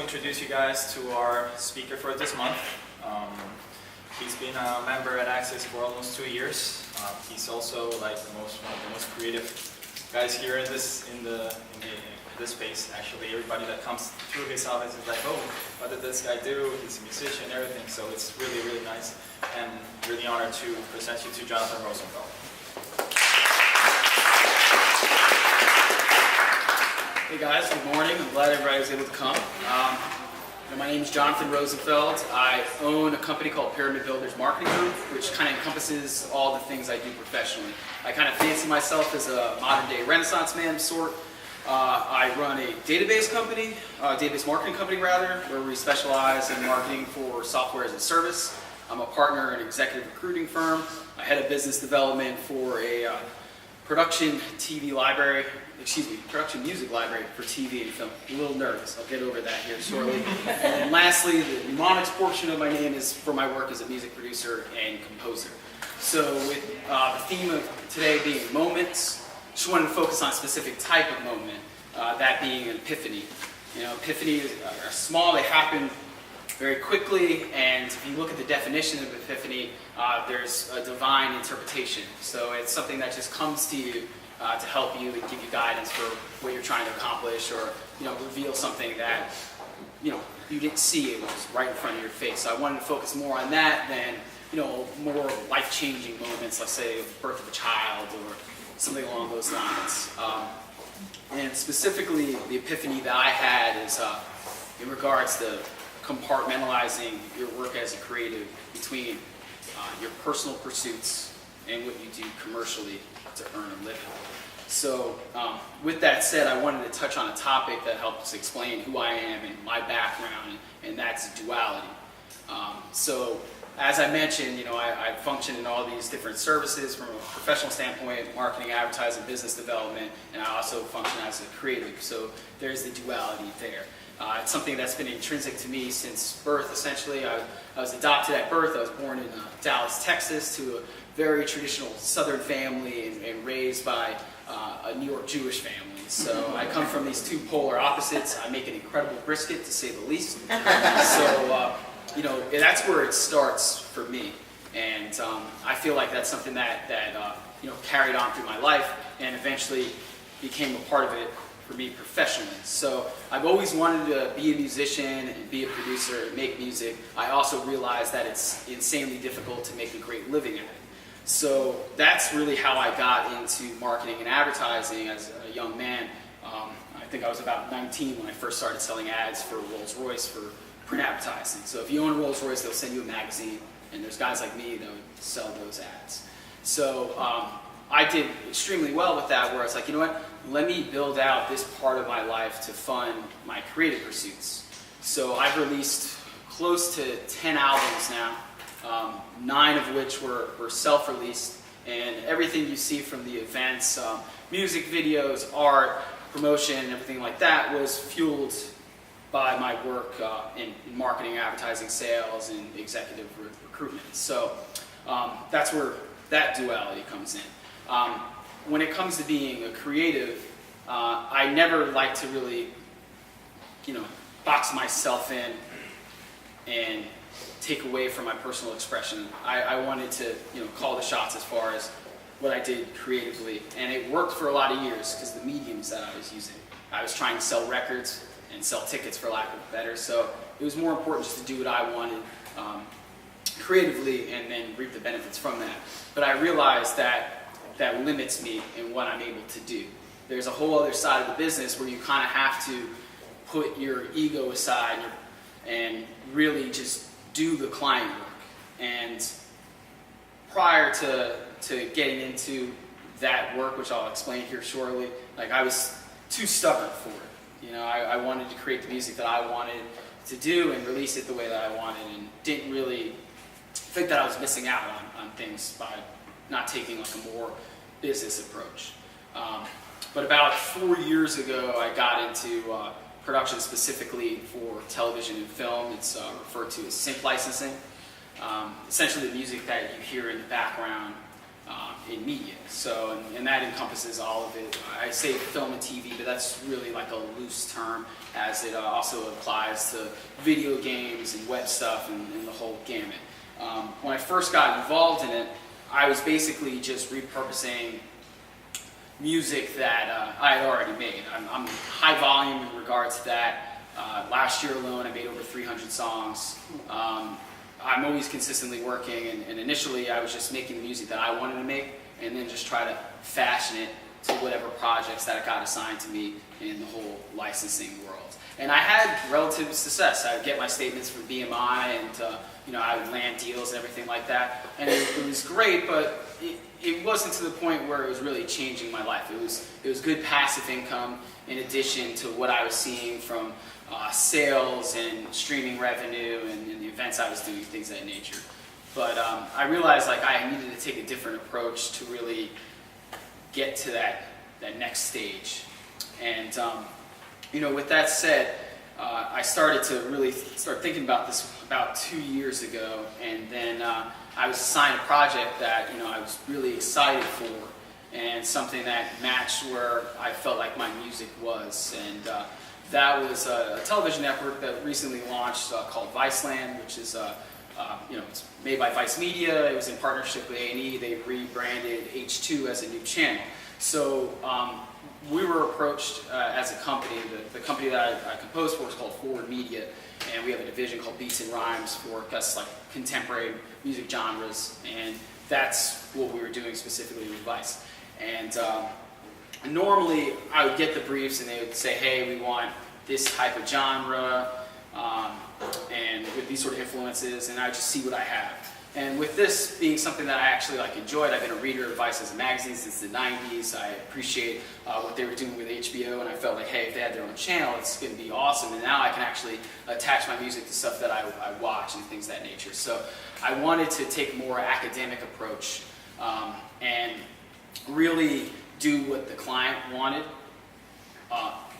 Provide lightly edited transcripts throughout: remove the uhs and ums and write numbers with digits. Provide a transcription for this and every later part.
introduce you guys to our speaker for this month. He's been a member at Access for almost 2 years. He's also like one of the most creative guys here in this space. Actually, everybody that comes through his office is like, oh, what did this guy do? He's a musician and everything. So it's really, really nice and really honored to present you to Jonathan Rosenfeld. Hey guys, good morning. I'm glad everybody was able to come. My name is Jonathan Rosenfeld. I own a company called Pyramid Builders Marketing Group, which kind of encompasses all the things I do professionally. I kind of fancy myself as a modern day Renaissance man of sort. I run a database company, database marketing company rather, where we specialize in marketing for software as a service. I'm a partner in an executive recruiting firm. I head of business development for a production music library for TV and film. I'm a little nervous. I'll get over that here shortly. And then lastly, the Numonics portion of my name is for my work as a music producer and composer. So with the theme of today being moments, just wanted to focus on a specific type of moment, that being an epiphany. You know, epiphanies are small, they happen very quickly, and if you look at the definition of epiphany, there's a divine interpretation. So it's something that just comes to you to help you and give you guidance for what you're trying to accomplish, or reveal something that you didn't see. It was right in front of your face. So I wanted to focus more on that than more life-changing moments, let's say the birth of a child or something along those lines. And specifically, the epiphany that I had is in regards to compartmentalizing your work as a creative between your personal pursuits and what you do commercially to earn a living. So with that said, I wanted to touch on a topic that helps explain who I am and my background, and that's duality. So as I mentioned, I function in all these different services from a professional standpoint, marketing, advertising, business development, and I also function as a creative. So there's the duality there. It's something that's been intrinsic to me since birth, essentially. I was adopted at birth. I was born in Dallas, Texas, to a very traditional Southern family and raised by a New York Jewish family. So I come from these two polar opposites. I make an incredible brisket, to say the least. So, that's where it starts for me. And I feel like that's something that carried on through my life and eventually became a part of it for me professionally. So I've always wanted to be a musician and be a producer and make music. I also realized that it's insanely difficult to make a great living at it. So that's really how I got into marketing and advertising as a young man. I think I was about 19 when I first started selling ads for Rolls-Royce for print advertising. So if you own Rolls-Royce, they'll send you a magazine, and there's guys like me that would sell those ads. So I did extremely well with that, where I was like, you know what, let me build out this part of my life to fund my creative pursuits. So I've released close to 10 albums now, 9 of which were self-released, and everything you see from the events, music videos, art, promotion, and everything like that was fueled by my work in marketing, advertising, sales, and executive recruitment. So that's where that duality comes in. When it comes to being a creative, I never like to really, box myself in and take away from my personal expression. I wanted to, call the shots as far as what I did creatively, and it worked for a lot of years because the mediums that I was using. I was trying to sell records and sell tickets, for lack of better, so it was more important just to do what I wanted creatively and then reap the benefits from that. But I realized that limits me in what I'm able to do. There's a whole other side of the business where you kind of have to put your ego aside and really just do the client work. And prior to getting into that work, which I'll explain here shortly, I was too stubborn for it. I wanted to create the music that I wanted to do and release it the way that I wanted, and didn't really think that I was missing out on things by not taking a more business approach. But about 4 years ago, I got into production specifically for television and film. It's referred to as sync licensing. Essentially the music that you hear in the background in media. So, and that encompasses all of it. I say film and TV, but that's really like a loose term, as it also applies to video games and web stuff and the whole gamut. When I first got involved in it, I was basically just repurposing music that I had already made. I'm high volume in regards to that. Last year alone, I made over 300 songs. I'm always consistently working, and initially I was just making the music that I wanted to make, and then just try to fashion it to whatever projects that I got assigned to me in the whole licensing world. And I had relative success. I would get my statements from BMI, and I would land deals and everything like that. And it was great, but it wasn't to the point where it was really changing my life. It was good passive income in addition to what I was seeing from sales and streaming revenue and the events I was doing, things of that nature. But I realized like I needed to take a different approach to really get to that next stage. And with that said, I started to really start thinking about this about 2 years ago, and then I was assigned a project that I was really excited for, and something that matched where I felt like my music was. And that was a television network that recently launched called Viceland, which is it's made by Vice Media. It was in partnership with A&E. They rebranded H2 as a new channel. So we were approached as a company. The company that I composed for is called Forward Media, and we have a division called Beats and Rhymes for us, like contemporary music genres, and that's what we were doing specifically with Vice. And normally I would get the briefs and they would say, hey, we want this type of genre and with these sort of influences, and I would just see what I have. And with this being something that I actually enjoyed, I've been a reader of Vice's magazine since the 90s. I appreciate what they were doing with HBO, and I felt like, hey, if they had their own channel, it's going to be awesome. And now I can actually attach my music to stuff that I watch and things of that nature. So I wanted to take a more academic approach and really do what the client wanted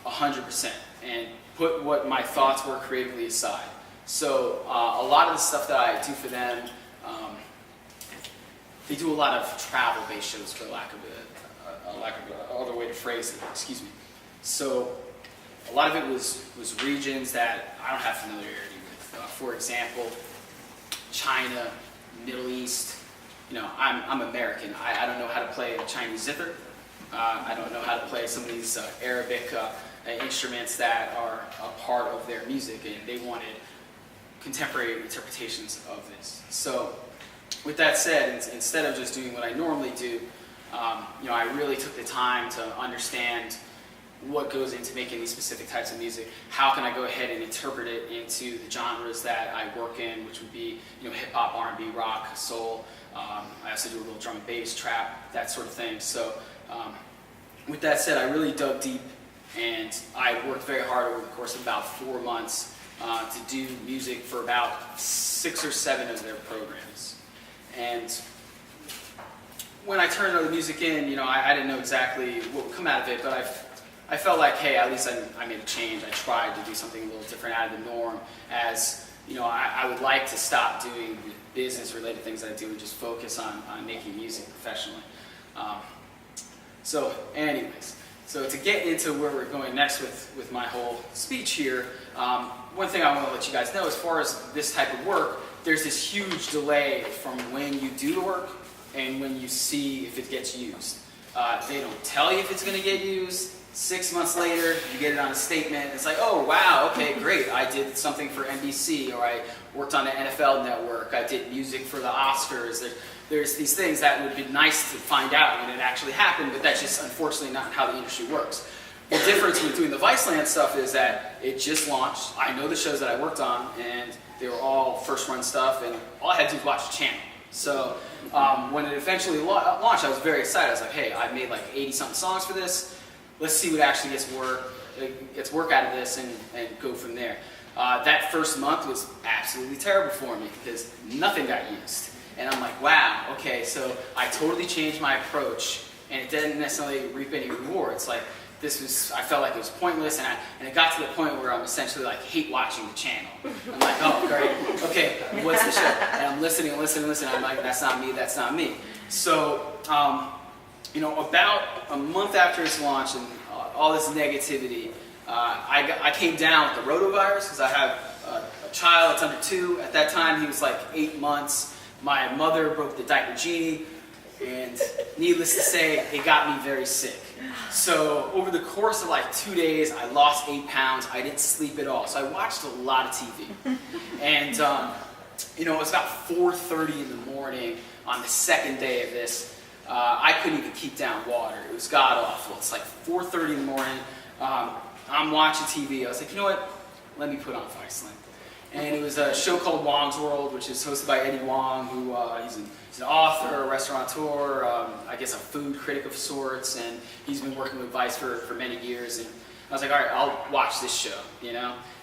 100%, and put what my thoughts were creatively aside. So a lot of the stuff that I do for them, they do a lot of travel-based shows, for lack of other way to phrase it. Excuse me. So a lot of it was regions that I don't have familiarity with. For example, China, Middle East. I'm American. I don't know how to play a Chinese zither. I don't know how to play some of these Arabic instruments that are a part of their music, and they wanted contemporary interpretations of this. So with that said, instead of just doing what I normally do, I really took the time to understand what goes into making these specific types of music. How can I go ahead and interpret it into the genres that I work in, which would be hip hop, R&B, rock, soul. I also do a little drum and bass, trap, that sort of thing. So with that said, I really dug deep, and I worked very hard over the course of about 4 months to do music for about 6 or 7 of their programs. And when I turned the music in, I didn't know exactly what would come out of it, but I felt like, hey, at least I made a change. I tried to do something a little different out of the norm, as I would like to stop doing business-related things that I do and just focus on making music professionally. So anyways, so to get into where we're going next with my whole speech here, one thing I want to let you guys know, as far as this type of work, there's this huge delay from when you do the work and when you see if it gets used. They don't tell you if it's going to get used. 6 months later, you get it on a statement. It's like, oh, wow, okay, great. I did something for NBC, or I worked on the NFL Network. I did music for the Oscars. There's these things that would be nice to find out when it actually happened, but that's just unfortunately not how the industry works. The difference with doing the Viceland stuff is that it just launched. I know the shows that I worked on, and they were all first-run stuff, and all I had to do was watch the channel. So when it eventually launched, I was very excited. I was like, hey, I made like 80-something songs for this. Let's see what actually gets work out of this, and go from there. That first month was absolutely terrible for me because nothing got used. And I'm like, wow, okay, so I totally changed my approach, and it didn't necessarily reap any rewards. Like, I felt like it was pointless, and it got to the point where I'm essentially like hate watching the channel. I'm like, oh great, okay, what's the show? And I'm listening. I'm like, that's not me. So, about a month after its launch and all this negativity, I came down with the rotavirus because I have a child that's under 2. At that time, he was like 8 months. My mother broke the diaper genie, and needless to say, it got me very sick. So over the course of like 2 days, I lost 8 pounds. I didn't sleep at all. So I watched a lot of TV. And, it was about 4:30 in the morning on the second day of this. I couldn't even keep down water. It was god-awful. It's like 4:30 in the morning. I'm watching TV. I was like, you know what? Let me put on Viceland. And it was a show called Wong's World, which is hosted by Eddie Wong, who he's an author, a restaurateur, I guess a food critic of sorts, and he's been working with Vice for many years. And I was like, all right, I'll watch this show,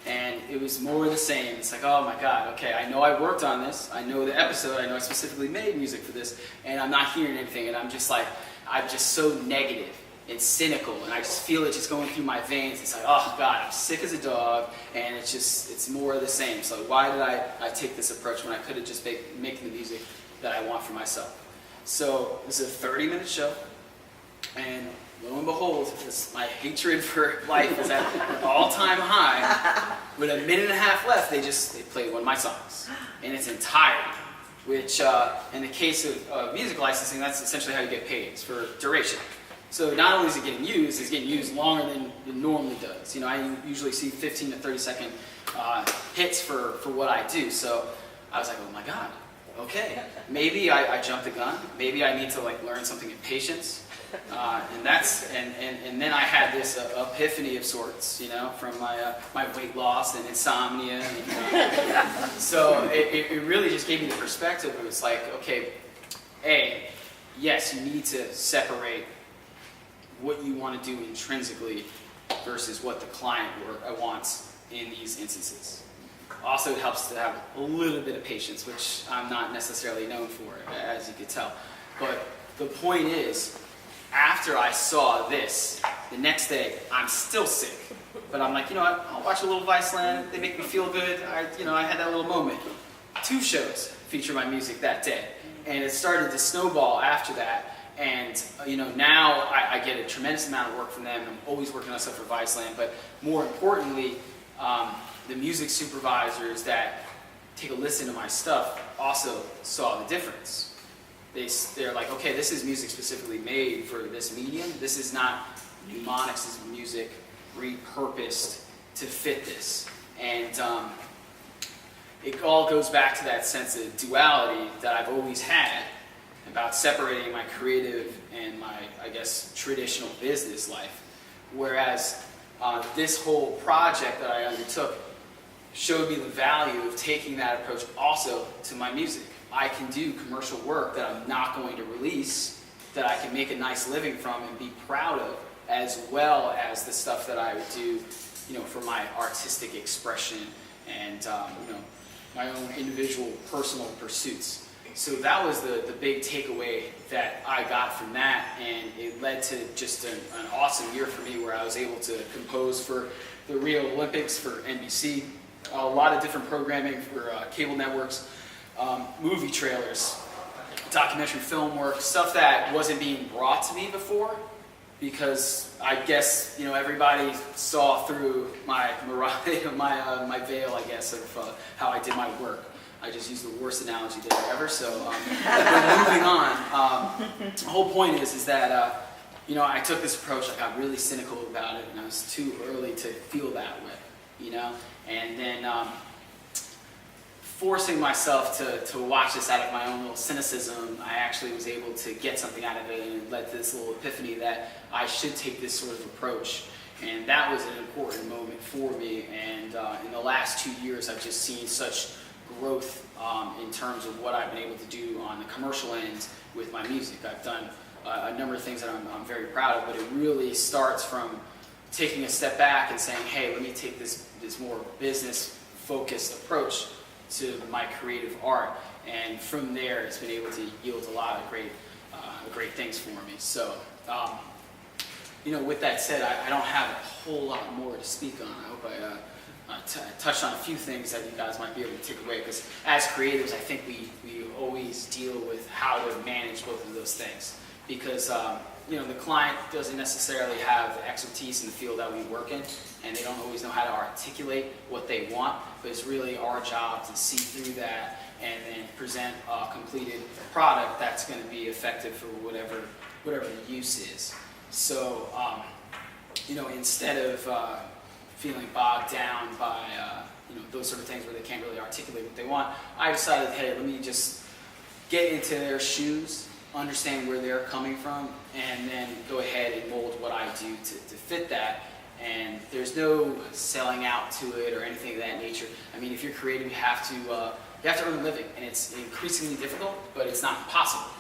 And it was more of the same. It's like, oh my God, okay, I know I worked on this. I know the episode. I know I specifically made music for this, and I'm not hearing anything. And I'm just so negative and cynical, and I just feel it just going through my veins. It's like, oh God, I'm sick as a dog, and it's more of the same. So why did I take this approach when I could have just making the music that I want for myself? So this is a 30-minute show, and lo and behold, my hatred for life is at an all-time high. With a minute and a half left, they played one of my songs in its entirety, which in the case of music licensing, that's essentially how you get paid. It's for duration. So not only is it getting used, it's getting used longer than it normally does. I usually see 15 to 30 second hits for what I do. So I was like, oh my God, okay. Maybe I jumped the gun. Maybe I need to learn something in patience. And then I had this epiphany of sorts, from my weight loss and insomnia. So it really just gave me the perspective. It was like, okay, yes, you need to separate what you want to do intrinsically versus what the client wants in these instances. Also, it helps to have a little bit of patience, which I'm not necessarily known for, as you could tell. But the point is, after I saw this, the next day, I'm still sick. But I'm like, you know what, I'll watch a little Viceland. They make me feel good. I had that little moment. 2 shows feature my music that day. And it started to snowball after that. And now I get a tremendous amount of work from them. I'm always working on stuff for Viceland, but more importantly, the music supervisors that take a listen to my stuff also saw the difference. They're like, okay, this is music specifically made for this medium. This is not Numonics' music repurposed to fit this. And it all goes back to that sense of duality that I've always had about separating my creative and my, I guess, traditional business life. Whereas this whole project that I undertook showed me the value of taking that approach also to my music. I can do commercial work that I'm not going to release, that I can make a nice living from and be proud of, as well as the stuff that I would do, for my artistic expression and, my own individual personal pursuits. So that was the big takeaway that I got from that, and it led to just an awesome year for me where I was able to compose for the Rio Olympics, for NBC, a lot of different programming for cable networks, movie trailers, documentary film work, stuff that wasn't being brought to me before, because I guess everybody saw through my my veil, I guess, of how I did my work. I just used the worst analogy there ever. So moving on, the whole point is that I took this approach. I got really cynical about it, and I was too early to feel that way, and then forcing myself to watch this out of my own little cynicism, I actually was able to get something out of it, and it led to this little epiphany that I should take this sort of approach. And that was an important moment for me. And in the last 2 years, I've just seen such growth in terms of what I've been able to do on the commercial end with my music. I've done a number of things that I'm very proud of, but it really starts from taking a step back and saying, hey, let me take this more business-focused approach to my creative art. And from there, it's been able to yield a lot of great things for me. So with that said, I don't have a whole lot more to speak on. I hope I touched on a few things that you guys might be able to take away, because as creatives, I think we always deal with how to manage both of those things, because the client doesn't necessarily have expertise in the field that we work in, and they don't always know how to articulate what they want, but it's really our job to see through that and then present a completed product that's going to be effective for whatever the use is. So, instead of feeling bogged down by those sort of things where they can't really articulate what they want, I decided, hey, let me just get into their shoes, understand where they're coming from, and then go ahead and mold what I do to fit that. And there's no selling out to it or anything of that nature. I mean, if you're creative, you have to earn a living, and it's increasingly difficult, but it's not impossible.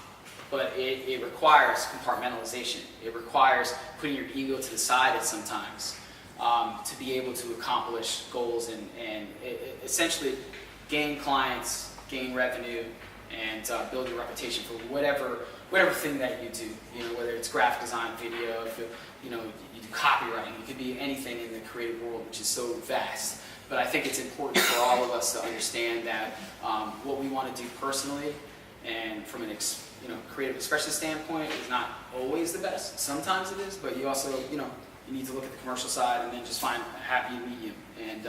But it requires compartmentalization. It requires putting your ego to the side at sometimes to be able to accomplish goals and essentially gain clients, gain revenue, and build your reputation for whatever thing that you do. Whether it's graphic design, video, if you do copywriting, it could be anything in the creative world, which is so vast. But I think it's important for all of us to understand that what we want to do personally and from an creative expression standpoint is not always the best. Sometimes it is, but you also, you need to look at the commercial side and then just find a happy medium. And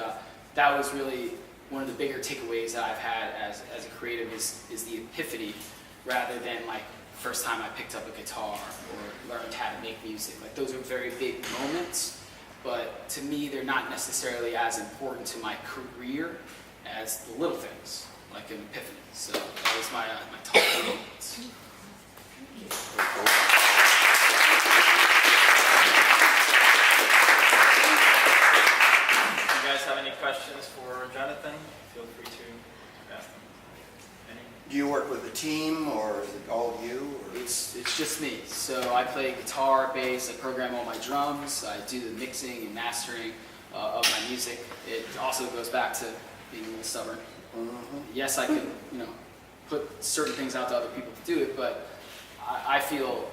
that was really one of the bigger takeaways that I've had as a creative is the epiphany, rather than like first time I picked up a guitar or learned how to make music. Like, those are very big moments, but to me they're not necessarily as important to my career as the little things, like an epiphany. So that was my top moments. You guys have any questions for Jonathan? Feel free to ask them. Any? Do you work with a team, or is it all you? Or? It's just me. So I play guitar, bass, I program all my drums, I do the mixing and mastering of my music. It also goes back to being a little stubborn. Mm-hmm. Yes, I could, put certain things out to other people to do it, but I feel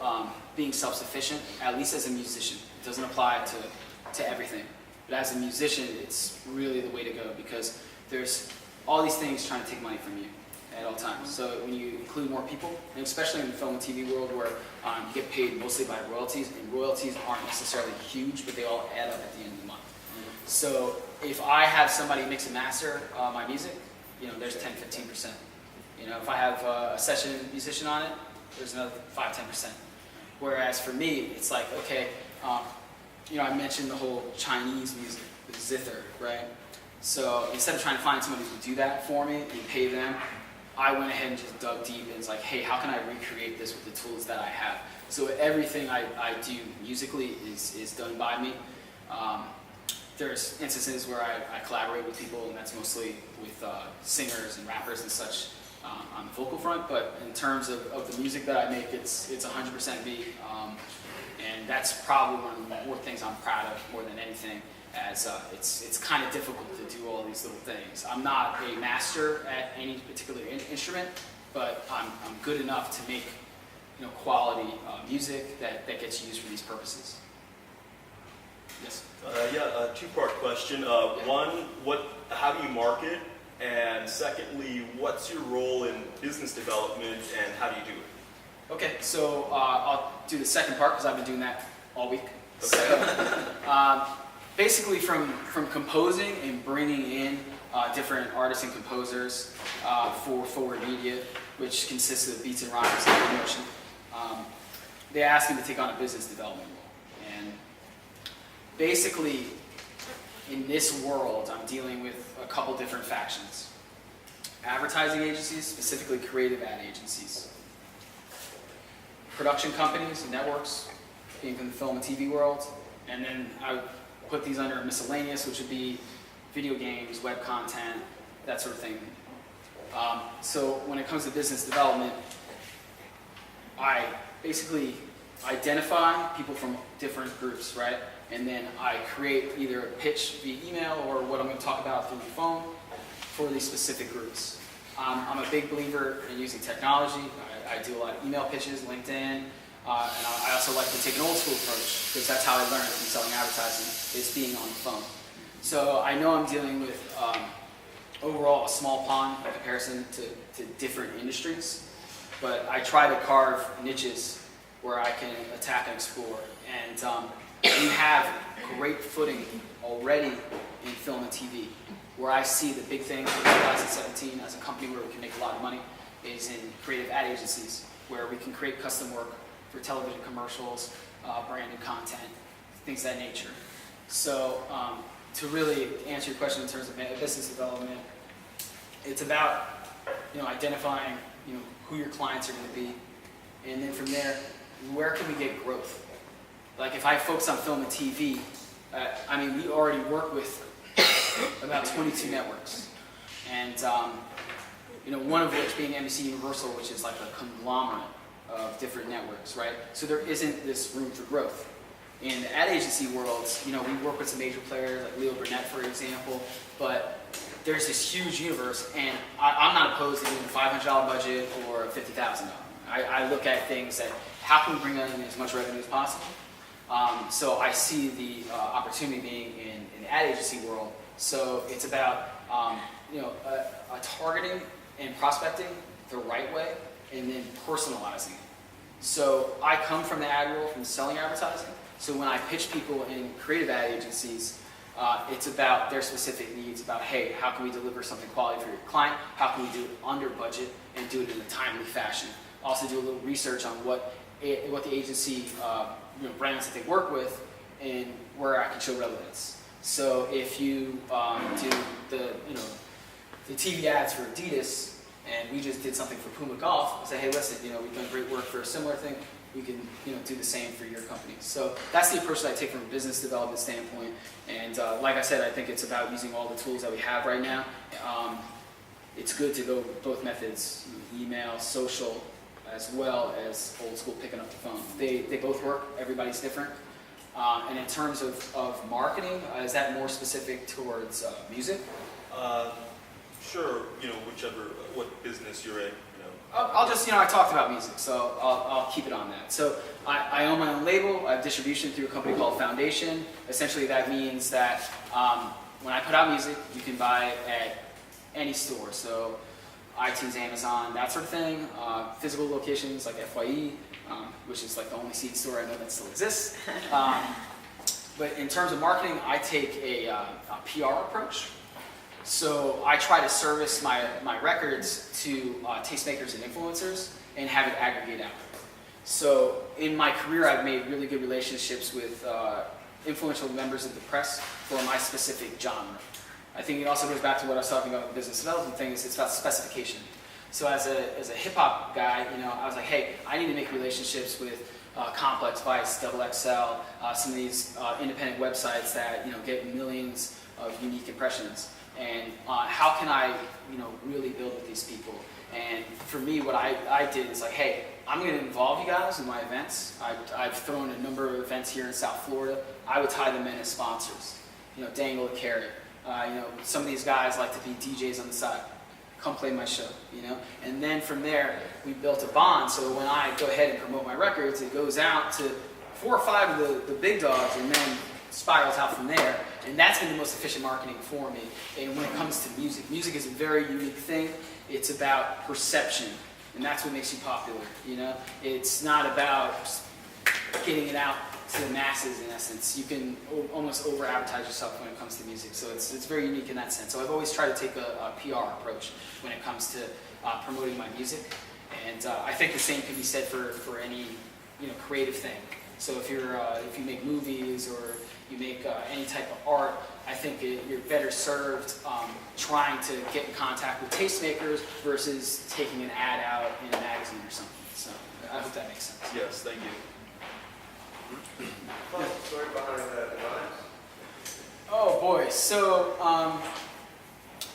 being self-sufficient, at least as a musician, it doesn't apply to everything. But as a musician, it's really the way to go, because there's all these things trying to take money from you at all times. So when you include more people, and especially in the film and TV world where you get paid mostly by royalties, and royalties aren't necessarily huge, but they all add up at the end of the month. So if I have somebody mix and master my music, there's 10-15%. If I have a session musician on it, there's another 5-10%. Whereas for me, it's like, okay, I mentioned the whole Chinese music, the zither, right? So instead of trying to find somebody to do that for me and pay them, I went ahead and just dug deep and was like, hey, how can I recreate this with the tools that I have? So everything I do musically is done by me. There's instances where I collaborate with people, and that's mostly with singers and rappers and such on the vocal front. But in terms of the music that I make, it's 100% me. And that's probably one of the more things I'm proud of more than anything, as it's kind of difficult to do all these little things. I'm not a master at any particular instrument, but I'm good enough to make quality music that gets used for these purposes. Yes? A two-part question. One, how do you market? And secondly, what's your role in business development, and how do you do it? Okay, so I'll do the second part because I've been doing that all week. Okay. So, basically, from composing and bringing in different artists and composers for Forward Media, which consists of beats and rhymes and promotion, they asked me to take on a business development role. And basically, in this world, I'm dealing with a couple different factions. Advertising agencies, specifically creative ad agencies. Production companies and networks, being from the film and TV world. And then I would put these under miscellaneous, which would be video games, web content, that sort of thing. So when it comes to business development, I basically identify people from different groups, right? And then I create either a pitch via email or what I'm going to talk about through the phone for these specific groups. I'm a big believer in using technology. I do a lot of email pitches, LinkedIn, And I also like to take an old school approach because that's how I learned from selling advertising, is being on the phone. So I know I'm dealing with overall a small pond in comparison to different industries, but I try to carve niches where I can attack and explore. And we have great footing already in film and TV. Where I see the big thing for 2017 as a company where we can make a lot of money is in creative ad agencies, where we can create custom work for television commercials, branded content, things of that nature. So to really answer your question in terms of business development, it's about identifying who your clients are going to be, and then from there, where can we get growth? Like if I focus on film and TV, we already work with about 22 networks, and one of which being NBC Universal, which is like a conglomerate of different networks, right? So there isn't this room for growth. In the ad agency world, we work with some major players like Leo Burnett, for example, but there's this huge universe, and I'm not opposed to doing a $500 budget or $50,000. I look at things that how can we bring in as much revenue as possible. So I see the opportunity being in the ad agency world. So it's about targeting and prospecting the right way, and then personalizing it. So I come from the ad world, from selling advertising. So when I pitch people in creative ad agencies, it's about their specific needs, about, hey, how can we deliver something quality for your client? How can we do it under budget and do it in a timely fashion? Also do a little research on what the agency brands that they work with and where I can show relevance. So if you do the TV ads for Adidas, and we just did something for Puma Golf, say, hey, listen, we've done great work for a similar thing. We can do the same for your company. So that's the approach that I take from a business development standpoint. And like I said, I think it's about using all the tools that we have right now. It's good to go with both methods, email, social, as well as old school picking up the phone. They both work. Everybody's different. And in terms of marketing, is that more specific towards music? Sure, what business you're in, I'll just, I talked about music, so I'll keep it on that. So I own my own label. I have distribution through a company called Foundation. Essentially, that means that when I put out music, you can buy at any store. So iTunes, Amazon, that sort of thing. Physical locations like FYE, which is like the only seed store I know that still exists. But in terms of marketing, I take a PR approach. So I try to service my records to tastemakers and influencers and have it aggregate out. So in my career, I've made really good relationships with influential members of the press for my specific genre. I think it also goes back to what I was talking about with the business development thing, is it's about specification. So as a hip hop guy, I was like, hey, I need to make relationships with Complex, Vice, XXL, some of these independent websites that get millions of unique impressions. And how can I, really build with these people? And for me, what I did is like, hey, I'm going to involve you guys in my events. I've thrown a number of events here in South Florida. I would tie them in as sponsors. Dangle a carrot. Some of these guys like to be DJs on the side. Come play my show, And then from there, we built a bond. So when I go ahead and promote my records, it goes out to 4 or 5 of the big dogs, and then spirals out from there. And that's been the most efficient marketing for me. And when it comes to music is a very unique thing. It's about perception, and that's what makes you popular. It's not about getting it out to the masses. In essence, you can almost over-advertise yourself when it comes to music. So it's very unique in that sense. So I've always tried to take a PR approach when it comes to promoting my music, and I think the same can be said for any creative thing. So if you make movies or you make any type of art, I think you're better served trying to get in contact with tastemakers versus taking an ad out in a magazine or something. So I hope that makes sense. Yes, thank you. Story behind Numonics? Oh boy, so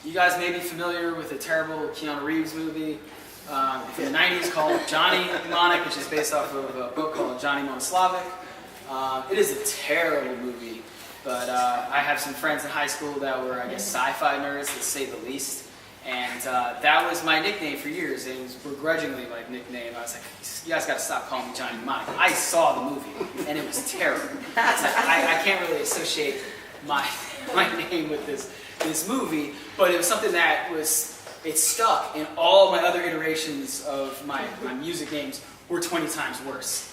you guys may be familiar with a terrible Keanu Reeves movie from the 90s called Johnny Mnemonic, which is based off of a book called Johnny Monoslavic. It is a terrible movie, but I have some friends in high school that were, I guess, sci-fi nerds, to say the least. And that was my nickname for years. It was begrudgingly my nickname. I was like, you guys got to stop calling me Johnny Mnemonic. I saw the movie, and it was terrible. It's like, I can't really associate my name with this movie, but it was something that it stuck, and all my other iterations of my music names were 20 times worse.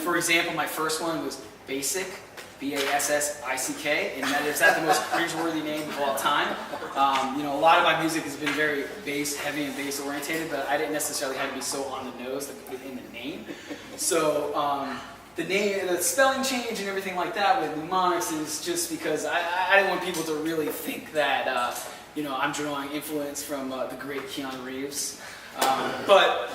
For example, my first one was Basic, B-A-S-S-I-C-K, and that is the most cringeworthy name of all time. A lot of my music has been very heavy and bass orientated, but I didn't necessarily have to be so on the nose in the name. So the spelling change and everything like that with Numonics is just because I didn't want people to really think that I'm drawing influence from the great Keanu Reeves. But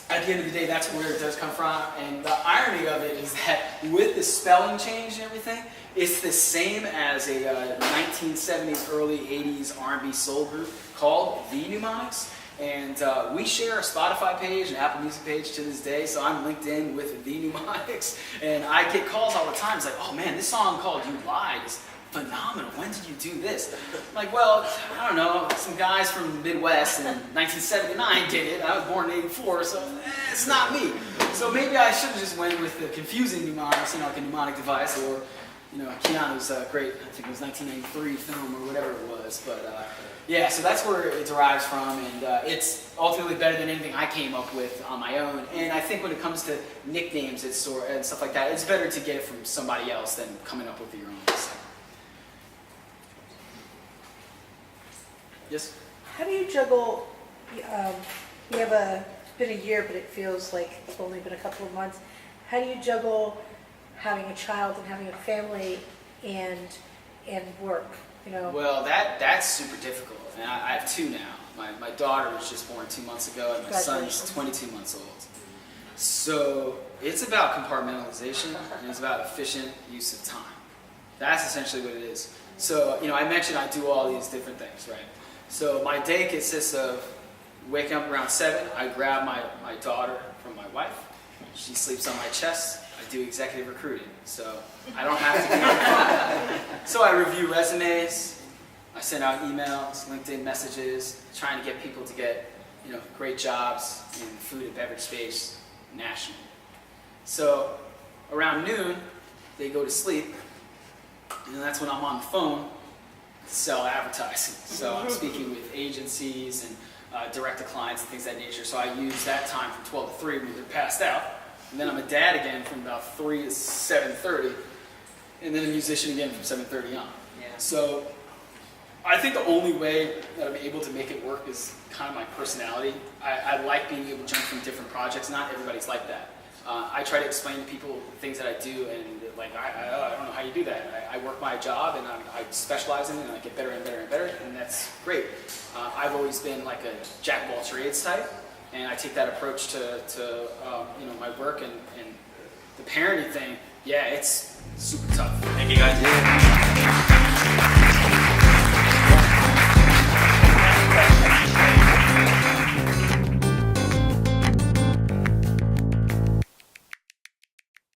at the end of the day, that's where it does come from. And the irony of it is that with the spelling change and everything, it's the same as a 1970s, early 80s R&B soul group called The Numonics. And we share a Spotify page and Apple Music page to this day, so I'm linked in with The Numonics. And I get calls all the time. It's like, oh man, this song called You Lied is phenomenal. When did you do this? I'm like, well, I don't know. Some guys from the Midwest in 1979 did it. I was born in 84, so it's not me. So maybe I should have just went with the confusing mnemonics, like a mnemonic device, or Keanu's great, I think it was 1993 film or whatever it was. But yeah, so that's where it derives from, and it's ultimately better than anything I came up with on my own. And I think when it comes to nicknames and stuff like that, it's better to get it from somebody else than coming up with your own. So. Yes? How do you juggle, you have been a year, but it feels like it's only been a couple of months. How do you juggle having a child and having a family and work, Well, that's super difficult. And I have two now. My daughter was just born 2 months ago, and my son's 22 months old. So it's about compartmentalization, and it's about efficient use of time. That's essentially what it is. So, I mentioned I do all these different things, right? So my day consists of waking up around 7. I grab my daughter from my wife. She sleeps on my chest. I do executive recruiting, so I don't have to be on the phone. So I review resumes. I send out emails, LinkedIn messages, trying to get people to get great jobs in the food and beverage space nationally. So around noon, they go to sleep, and that's when I'm on the phone to sell advertising. So I'm speaking with agencies and direct to clients and things of that nature. So I use that time from 12 to 3 when they're passed out. And then I'm a dad again from about 3 to 7:30. And then a musician again from 7:30 on. Yeah. So I think the only way that I'm able to make it work is kind of my personality. I like being able to jump from different projects. Not everybody's like that. I try to explain to people things that I do, and like, I don't know how you do that. I work my job, and I specialize in it, and I get better and better and better, and that's great. I've always been like a jack of all trades type, and I take that approach to my work, and the parenting thing. Yeah, it's super tough. Thank you guys.